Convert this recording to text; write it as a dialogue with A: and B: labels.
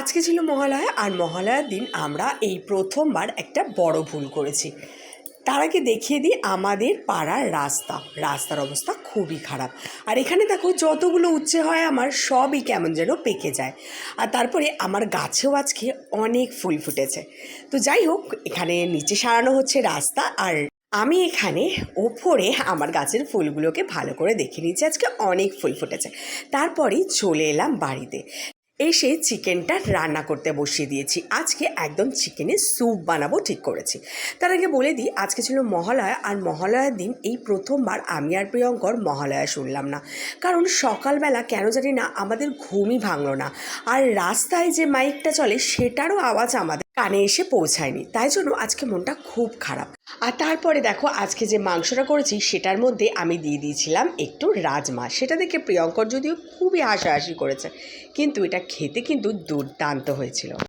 A: আজকে ছিল মহালয়া, আর মহালয়ার দিন আমরা এই প্রথমবার একটা বড় ভুল করেছি। তার আগে দেখিয়ে দিই আমাদের পাড়ার রাস্তার অবস্থা খুবই খারাপ। আর এখানে দেখো যতগুলো উচ্ছে হয় আমার সবই কেমন যেন পেকে যায়। আর তারপরে আমার গাছেও আজকে অনেক ফুল ফুটেছে। তো যাই হোক, এখানে নিচে সারানো হচ্ছে রাস্তা, আর আমি এখানে ওপরে আমার গাছের ফুলগুলোকে ভালো করে দেখে নিচ্ছি। আজকে অনেক ফুল ফুটেছে। তারপরেই চলে এলাম বাড়িতে, এসে চিকেনটা রান্না করতে বসিয়ে দিয়েছি। আজকে একদম চিকেনের স্যুপ বানাবো ঠিক করেছি। তার আগে বলে দিই, আজকে ছিল মহালয়া, আর মহালয়ার দিন এই প্রথমবার আমি আর প্রিয়ঙ্কর মহালয়া শুনলাম না। কারণ সকালবেলা কেন জানি না আমাদের ঘুমই ভাঙলো না, আর রাস্তায় যে মাইকটা চলে সেটারও আওয়াজ আমাদের কানে এসে পৌঁছায়নি। তাই জন্য আজকে মনটা খুব খারাপ। আর তারপরে দেখো, আজকে যে মাংসটা করেছি সেটার মধ্যে আমি দিয়ে দিয়েছিলাম একটু রাজমা। সেটা দেখে প্রিয়ঙ্কর যদিও খুবই হাসাহাসি করেছে, কিন্তু এটা খেতে কিন্তু দুর্দান্ত হয়েছিল।